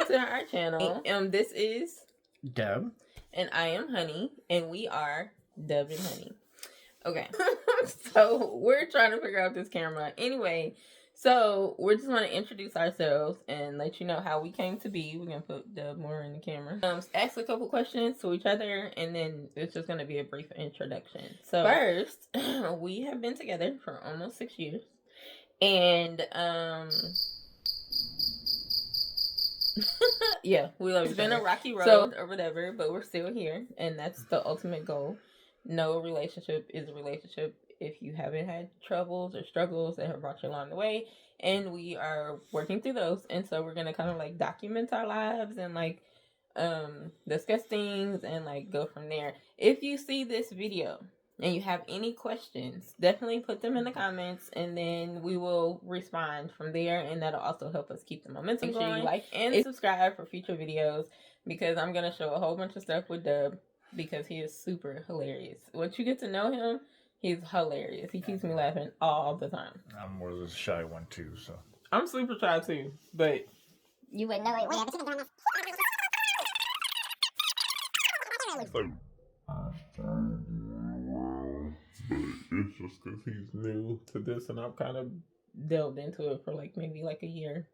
to our channel. This is Dubb. And I am Hunnie, and we are Dubb and Hunnie. Okay. So we're trying to figure out this camera. Anyway, so we're just going to introduce ourselves and let you know how we came to be. We're going to put Dubb more in the camera. Ask a couple questions to each other, and then it's just going to be a brief introduction. So first, we have been together for almost 6 years. And yeah, it's been a rocky road or whatever, but we're still here, and that's the ultimate goal. No relationship is a relationship if you haven't had troubles or struggles that have brought you along the way, and we are working through those. And so we're gonna kind of like document our lives and like discuss things and like go from there. If you see this video and you have any questions, definitely put them in the comments, and then we will respond from there, and that'll also help us keep the momentum going. Make sure you like and subscribe for future videos, because I'm going to show a whole bunch of stuff with Dubb, because he is super hilarious. Once you get to know him, he's hilarious. He keeps me laughing all the time. I'm more of the shy one too, so. I'm super shy too, but you wouldn't know it. It's just because he's new to this, and I've kind of delved into it for like maybe like a year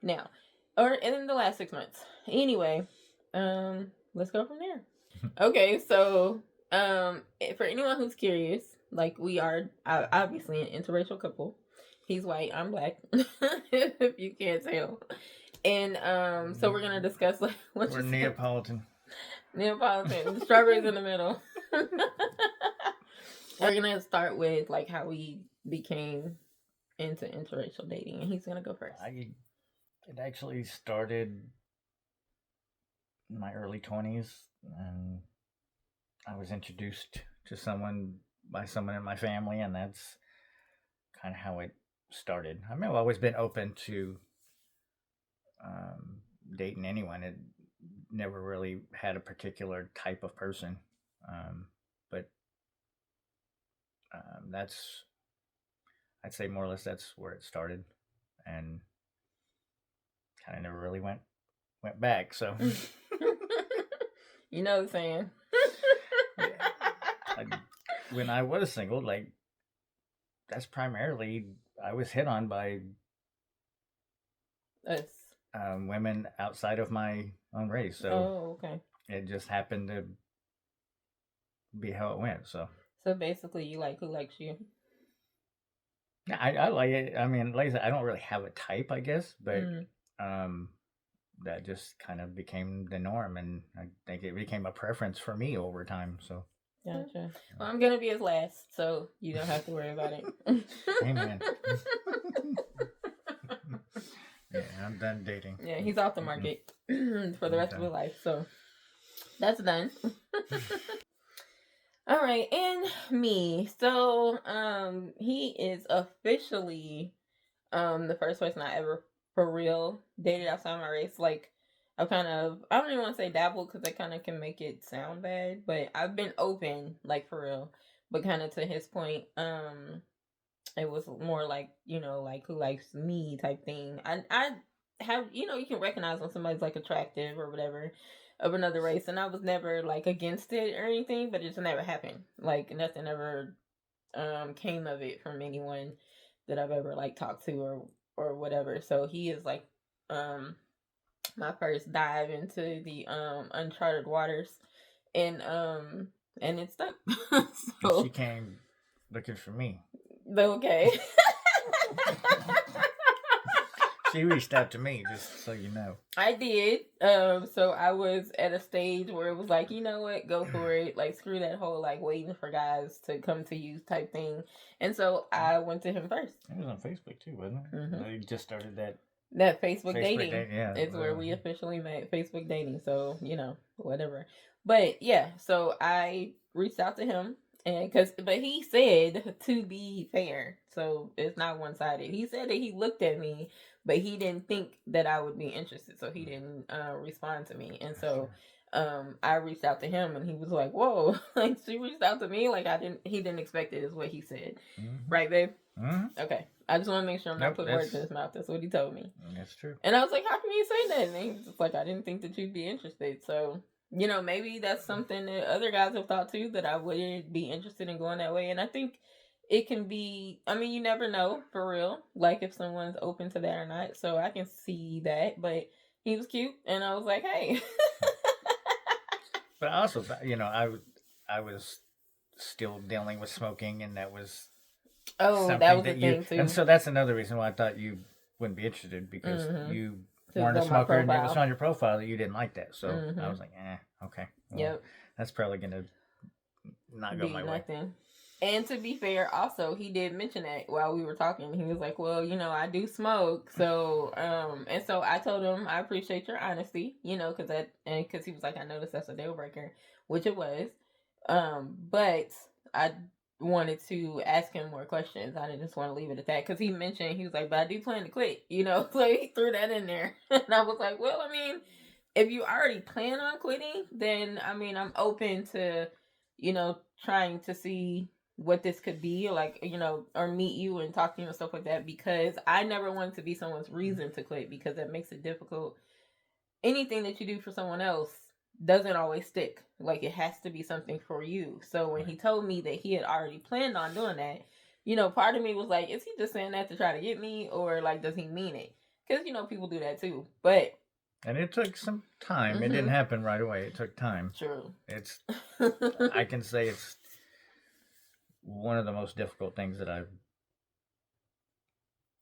now, or in the last 6 months. Anyway, let's go from there. Okay, so for anyone who's curious, like, we are obviously an interracial couple. He's white, I'm black, if you can't tell. And so we're gonna discuss like we're Neapolitan. Neapolitan, strawberries in the middle. We're gonna start with like how we became into interracial dating, and he's gonna go first. It actually started in my early 20s, and I was introduced to someone by someone in my family, and that's kind of how it started. I mean, I've always been open to dating anyone. It never really had a particular type of person, but that's, I'd say more or less that's where it started, and kind of never really went back. So you know the saying. When I was single, like, that's primarily, I was hit on by us, women outside of my own race. So okay, it just happened to be how it went. So basically, you like who likes you. Yeah, I like it. I mean, like I said, I don't really have a type, I guess, but that just kind of became the norm, and I think it became a preference for me over time. So gotcha. Well, I'm gonna be his last, so you don't have to worry about it. Amen. Yeah, I'm done dating. Yeah, he's off the market for the rest of his life, so that's done. All right, and me. So, he is officially the first person I ever for real dated outside my race. Like, I don't even want to say dabbled, because I kind of can make it sound bad, but I've been open, like, for real. But kind of to his point, it was more like, you know, like who likes me type thing. I have, you know, you can recognize when somebody's like attractive or whatever of another race, and I was never like against it or anything, but it just never happened. Like, nothing ever came of it from anyone that I've ever like talked to or whatever. So he is like my first dive into the uncharted waters, and it stuck. So she came looking for me. Okay. She reached out to me, just so you know. I did. So I was at a stage where it was like, you know what, go for it. Like, screw that whole like waiting for guys to come to you type thing. And so I went to him first. It was on Facebook too, wasn't it? Mm-hmm. They just started that Facebook dating. Yeah, it's where we officially met. Facebook dating. So, you know, whatever. But yeah, so I reached out to him, but he said, to be fair, so it's not one-sided. He said that he looked at me, but he didn't think that I would be interested, so he didn't respond to me. And so I reached out to him, and he was like, whoa, like, she reached out to me? Like, he didn't expect it, is what he said. Mm-hmm. Right, babe? Mm-hmm. Okay. I just want to make sure I'm not Nope, putting words in his mouth. That's what he told me. That's true. And I was like, how can you say that? And he was just like, I didn't think that you'd be interested. So, you know, maybe that's something that other guys have thought too, that I wouldn't be interested in going that way. And I think it can be, I mean, you never know for real, like if someone's open to that or not. So I can see that. But he was cute. And I was like, hey. But also, you know, I was still dealing with smoking, and that was that was the thing too. And so that's another reason why I thought you wouldn't be interested, because you weren't a smoker, and it was on your profile that you didn't like that. So I was like, okay, well, that's probably gonna not go my way. And to be fair, also he did mention that while we were talking. He was like, well, you know, I do smoke, so and so I told him I appreciate your honesty, you know, because he was like, I noticed that's a deal breaker, which it was, but I wanted to ask him more questions. I didn't just want to leave it at that, because he mentioned, he was like, but I do plan to quit, you know, so he threw that in there. And I was like, well, I mean, if you already plan on quitting, then I mean, I'm open to, you know, trying to see what this could be, like, you know, or meet you and talk to you and stuff like that, because I never wanted to be someone's reason to quit, because that makes it difficult. Anything that you do for someone else doesn't always stick. Like, it has to be something for you. So when he told me that he had already planned on doing that, you know, part of me was like, is he just saying that to try to get me, or like, does he mean it? Because, you know, people do that too. But and it took some time. It didn't happen right away. It took time. True. It's I can say it's one of the most difficult things that I've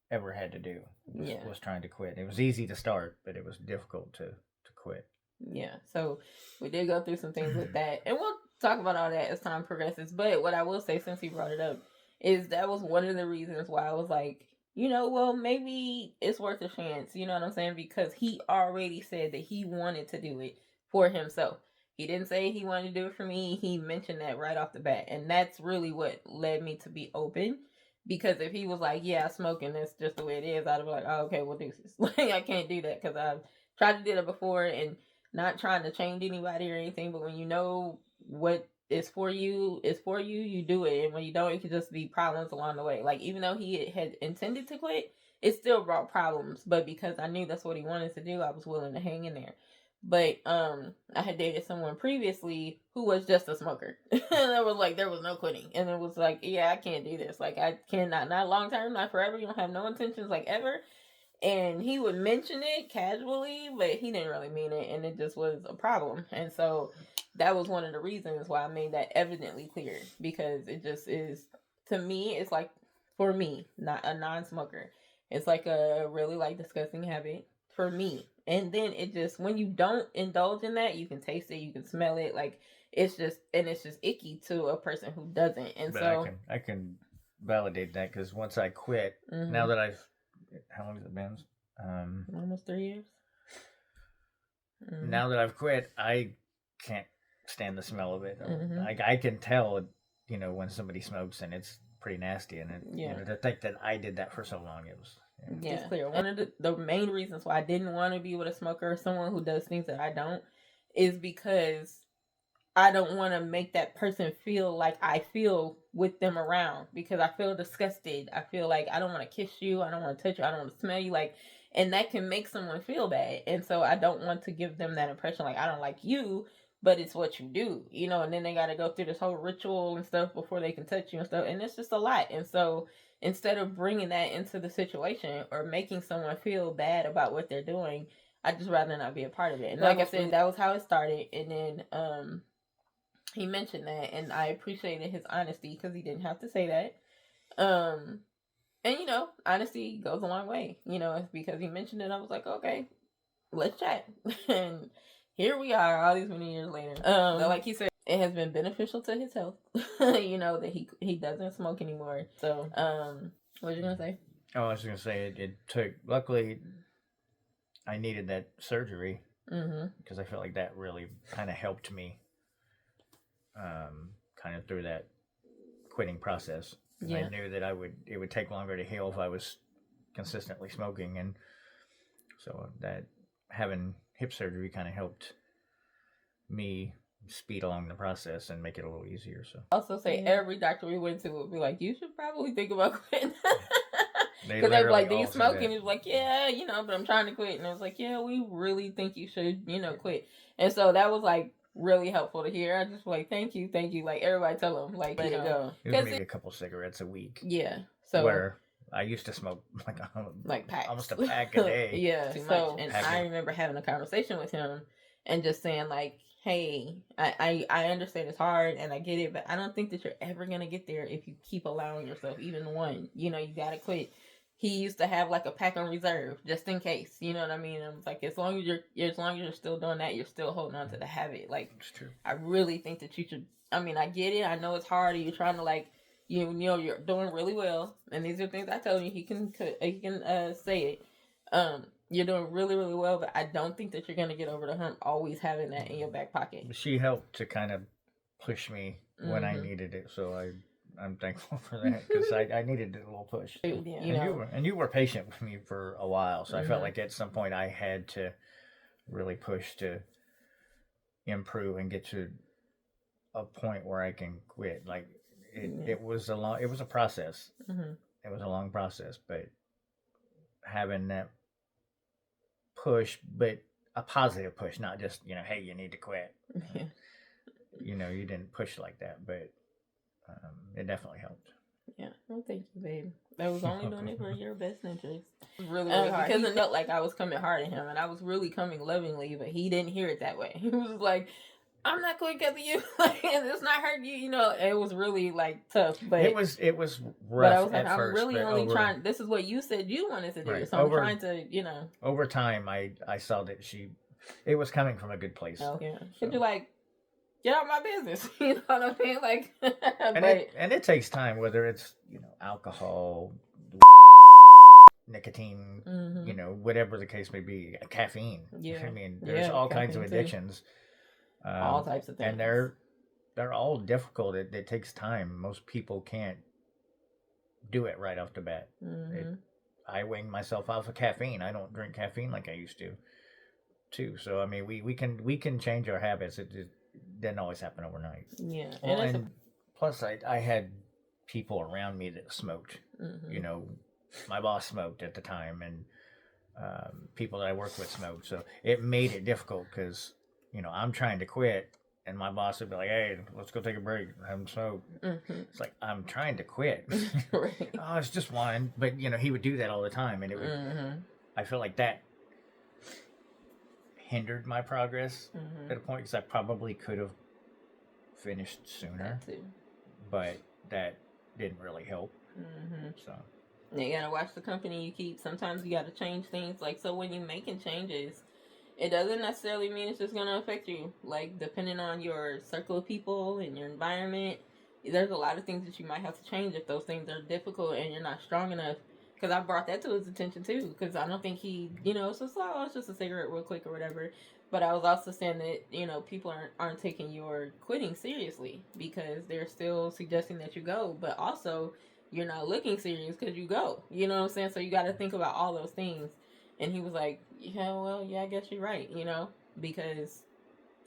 ever had to do was trying to quit. It was easy to start, but it was difficult to quit. Yeah, so we did go through some things with that, and we'll talk about all that as time progresses. But what I will say, since he brought it up, is that was one of the reasons why I was like, you know, well, maybe it's worth a chance, you know what I'm saying? Because he already said that he wanted to do it for himself. He didn't say he wanted to do it for me. He mentioned that right off the bat. And that's really what led me to be open. Because if he was like, yeah, smoking, that's just the way it is, I'd be like, oh, okay, well, deuces. Like, I can't do that, because I've tried to do that before, and not trying to change anybody or anything. But when you know what is for you, you do it. And when you don't, it could just be problems along the way. Like, even though he had intended to quit, it still brought problems. But because I knew that's what he wanted to do, I was willing to hang in there. But I had dated someone previously who was just a smoker. And it was like, there was no quitting. And it was like, yeah, I can't do this. Like, I cannot, not long term, not forever. You don't have no intentions, like, ever. And he would mention it casually, but he didn't really mean it, and it just was a problem. And so that was one of the reasons why I made that evidently clear, because it just is, to me, it's like, for me, not a non-smoker, it's like a really like disgusting habit for me. And then it just, when you don't indulge in that, you can taste it, you can smell it, like, it's just icky to a person who doesn't. And but so I can validate that, because once I quit, now that I've, how long has it been? Almost 3 years. Now that I've quit, I can't stand the smell of it. I can tell, you know, when somebody smokes, and it's pretty nasty. And you know, to think that I did that for so long, it was it's clear. One of the main reasons why I didn't want to be with a smoker or someone who does things that I don't is because I don't want to make that person feel like I feel with them around, because I feel disgusted. I feel like I don't want to kiss you. I don't want to touch you. I don't want to smell you. Like, and that can make someone feel bad. And so I don't want to give them that impression, like, I don't like you, but it's what you do, you know, and then they got to go through this whole ritual and stuff before they can touch you and stuff. And it's just a lot. And so instead of bringing that into the situation or making someone feel bad about what they're doing, I'd just rather not be a part of it. And like I said, that was how it started. And then, he mentioned that, and I appreciated his honesty, because he didn't have to say that. And, you know, honesty goes a long way. You know, it's because he mentioned it, I was like, okay, let's chat. And here we are, all these many years later. Like he said, it has been beneficial to his health, you know, that he doesn't smoke anymore. So, what was you going to say? Oh, I was going to say, it took, luckily, I needed that surgery, because I felt like that really kind of helped me. Kind of through that quitting process. Yeah. I knew that it would take longer to heal if I was consistently smoking, and so that having hip surgery kind of helped me speed along the process and make it a little easier. So also say every doctor we went to would be like, you should probably think about quitting. They Because they were literally like, "Do you all say smoke?" And that. he was like, "Yeah, but I'm trying to quit." And I was like, "Yeah, we really think you should, quit." And so that was like really helpful to hear. I just like, thank you. Like everybody tell them, like, let it go, It was maybe a couple cigarettes a week. Yeah. So where I used to smoke like packs. almost a pack a day. Yeah. Too so much. And I remember having a conversation with him and just saying like, hey, I understand it's hard and I get it, but I don't think that you're ever gonna get there if you keep allowing yourself even one. You gotta quit. He used to have like a pack on reserve just in case. You know what I mean? And I was like, as long as you're still doing that, you're still holding on to the habit. Like, it's true. I really think that you should. I mean, I get it. I know it's hard. And you're trying to like, you're doing really well. And these are things I told you. He can say it. You're doing really, really well, but I don't think that you're gonna get over the hump always having that in your back pocket. She helped to kind of push me when I needed it, so I'm thankful for that because I needed a little push. Yeah. And you were patient with me for a while, so I felt like at some point I had to really push to improve and get to a point where I can quit. Like it was a process. It was a long process, but having that push, but a positive push, not just hey, you need to quit. Yeah. You didn't push like that, but it definitely helped. Yeah, well, thank you, babe. I was only doing it for your best interest. It was really, really hard because it felt like I was coming hard at him, and I was really coming lovingly, but he didn't hear it that way. He was like, "I'm not going to you, like, it's not hurting you." It was really like tough, but it was rough. But I was like, I'm first, really only trying. This is what you said you wanted to do, right. So I'm trying to, Over time, I saw that it was coming from a good place. Oh yeah, so. You like. Get out of my business. You know what I mean? Like, and it takes time, whether it's alcohol, nicotine, whatever the case may be, caffeine. Yeah, I mean, there's all kinds of addictions, all types of things, and they're all difficult. It takes time. Most people can't do it right off the bat. I wing myself off of caffeine. I don't drink caffeine like I used to, too. So I mean, we can change our habits. It didn't always happen overnight. Yeah. Well, and plus I had people around me that smoked. My boss smoked at the time, and people that I worked with smoked. So it made it difficult because, I'm trying to quit, and my boss would be like, "Hey, let's go take a break. Have them smoke." It's like, I'm trying to quit. Right. Oh, it's just one. But, he would do that all the time, and it would, I feel like that hindered my progress at a point because I probably could have finished sooner, but that didn't really help. So you gotta watch the company you keep. Sometimes you gotta change things. Like, so when you're making changes, it doesn't necessarily mean it's just gonna affect you. Like, depending on your circle of people and your environment, there's a lot of things that you might have to change if those things are difficult and you're not strong enough. Because I brought that to his attention too. Because I don't think he, it's just like, oh, it's just a cigarette real quick or whatever. But I was also saying that, people aren't taking your quitting seriously because they're still suggesting that you go. But also, you're not looking serious because you go. You know what I'm saying? So you got to think about all those things. And he was like, yeah, well, yeah, I guess you're right, because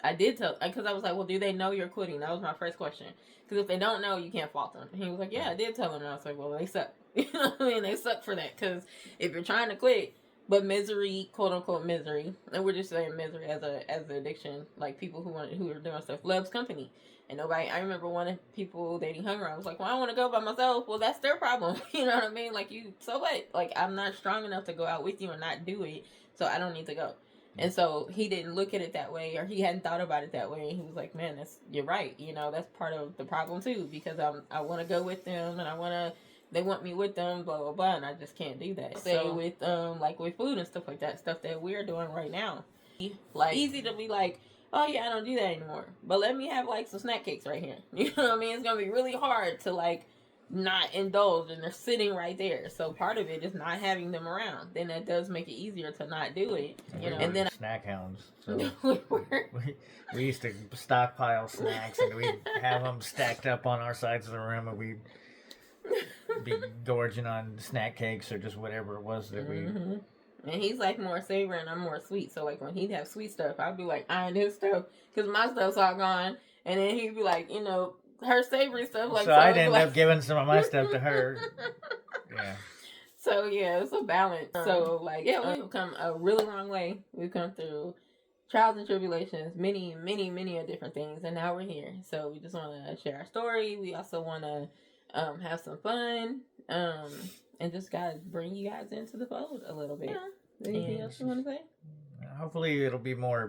I did tell, because I was like, well, do they know you're quitting? That was my first question. Because if they don't know, you can't fault them. And he was like, yeah, I did tell them. And I was like, well, they suck. You know what I mean? They suck for that. Because if you're trying to quit, but misery, quote unquote misery, and we're just saying misery as an addiction, like people who are doing stuff, loves company. And nobody, I remember one of people dating Hunger, I was like, well, I want to go by myself. Well, that's their problem. You know what I mean? Like, so what? Like, I'm not strong enough to go out with you and not do it. So I don't need to go. And so he didn't look at it that way, or he hadn't thought about it that way. And he was like, man, you're right. That's part of the problem too, because I want to go with them and they want me with them, blah, blah, blah. And I just can't do that. Say with, like with food and stuff like that, stuff that we're doing right now. Like, easy to be like, oh yeah, I don't do that anymore. But let me have like some snack cakes right here. You know what I mean? It's going to be really hard to like not indulge, and they're sitting right there. So part of it is not having them around. Then that does make it easier to not do it. And then snack hounds. So we used to stockpile snacks, and we'd have them stacked up on our sides of the room, and we'd be gorging on snack cakes or just whatever it was that we. And he's like more savory, and I'm more sweet. So like when he'd have sweet stuff, I'd be like eyeing his stuff because my stuff's all gone, and then he'd be like, her savory stuff. Like, so I'd end up giving some of my stuff to her. Yeah. So yeah, it's a balance. So like, yeah, we've come a really long way. We've come through trials and tribulations, many, many, many of different things, and now we're here. So we just want to share our story. We also want to have some fun, and just guys bring you guys into the fold a little bit. Yeah. Anything else you want to say? Hopefully, it'll be a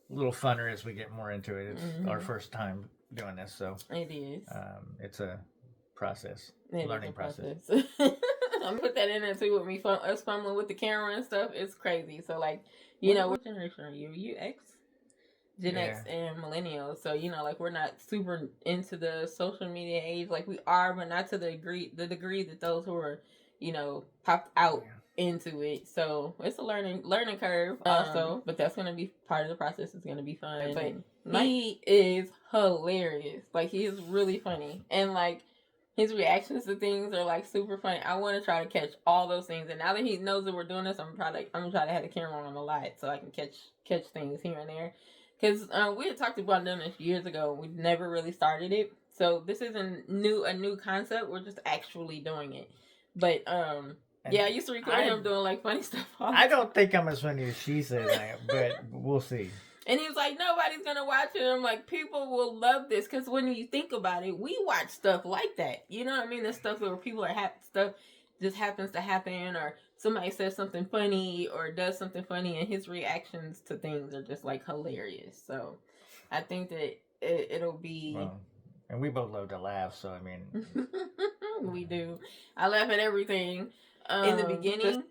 little funner as we get more into it. It's our first time doing this, so it is. It's a process, learning process. I'm gonna put that in there too with me. Us fumbling with the camera and stuff. It's crazy. So like, what generation are you? You X, Gen X, and millennials. So like we're not super into the social media age like we are, but not to the degree that those who are, popped out into it. So it's a learning curve also, but that's gonna be part of the process. It's gonna be fun. But he is hilarious. Like he is really funny, and like his reactions to things are like super funny. I want to try to catch all those things, and now that he knows that we're doing this, I'm gonna try to have the camera on a lot so I can catch things here and there. Because we had talked about doing this years ago. We never really started it, so this isn't a new concept. We're just actually doing it. But yeah, I used to record him doing like funny stuff. I don't think I'm as funny as she says I am, but we'll see. And he was like, nobody's going to watch it. I'm like, people will love this. Because when you think about it, we watch stuff like that. You know what I mean? The stuff where people stuff just happens to happen. Or somebody says something funny or does something funny. And his reactions to things are just like hilarious. So I think that it'll be... Well, and we both love to laugh. So, I mean... We do. I laugh at everything. In the beginning...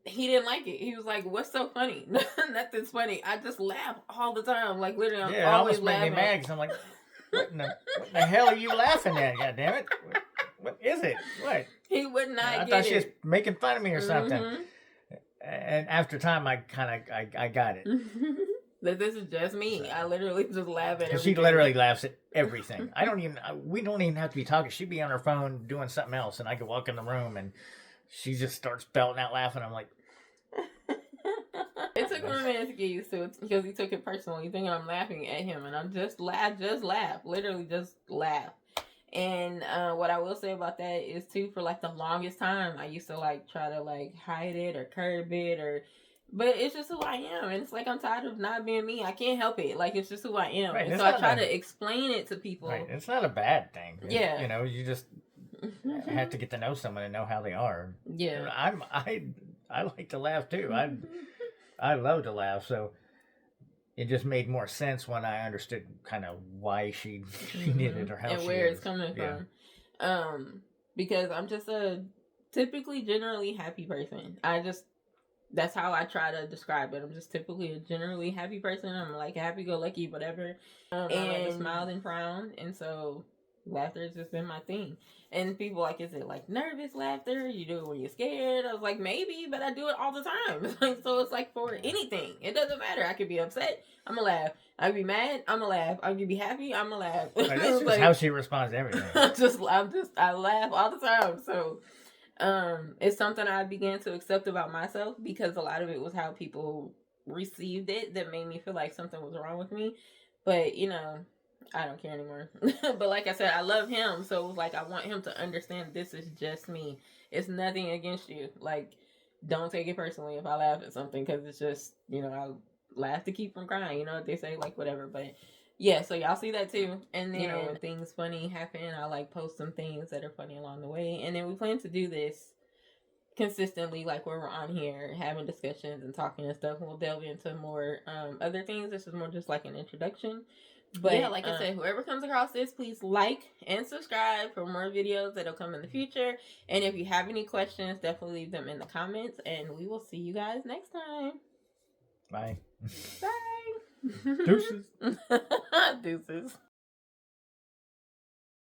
He didn't like it. He was like, "What's so funny? Nothing's funny. I just laugh all the time. Like literally, I'm always laughing." Made me mad because I'm like, what the hell are you laughing at? God damn it! What is it? What? He would not. I thought she was making fun of me or something. And after time, I got it. That this is just me. So, I literally just laugh at everything. She literally laughs at everything. We don't even have to be talking. She'd be on her phone doing something else, and I could walk in the room and she just starts belting out laughing. I'm like. It took him a minute to get used to it because he took it personally, thinking I'm laughing at him, and I'm just laugh, literally just laugh. And what I will say about that is too, for like the longest time, I used to like try to like hide it or curb it but it's just who I am, and it's like I'm tired of not being me. I can't help it. Like it's just who I am, right, and so I try to explain it to people. Right, it's not a bad thing. Yeah, you just have to get to know someone and know how they are. Yeah, I like to laugh too. I love to laugh, so it just made more sense when I understood kind of why she did it or how and where it's coming from. Because I'm just a typically generally happy person. That's how I try to describe it. I'm just typically a generally happy person. I'm like happy-go-lucky, whatever. And I like to smile and frown, and so laughter has just been my thing. And people like, is it like nervous laughter? You do it when you're scared? I was like, maybe, but I do it all the time. So it's like for anything. It doesn't matter. I could be upset. I'm gonna laugh. I could be mad. I'm gonna laugh. I could be happy. I'm gonna laugh. Right, that's just how she responds to everything. I laugh all the time. So it's something I began to accept about myself because a lot of it was how people received it that made me feel like something was wrong with me. But I don't care anymore. But like I said, I love him. So it was like, I want him to understand this is just me. It's nothing against you. Like, don't take it personally if I laugh at something. Because it's just, I laugh to keep from crying. You know what they say? Like, whatever. But yeah, so y'all see that too. And then when things funny happen, I like post some things that are funny along the way. And then we plan to do this consistently, like where we're on here having discussions and talking and stuff. And we'll delve into more other things. This is more just like an introduction. But yeah, like I said, whoever comes across this, please like and subscribe for more videos that'll come in the future. And if you have any questions, definitely leave them in the comments. And we will see you guys next time. Bye. Bye. Deuces. Deuces.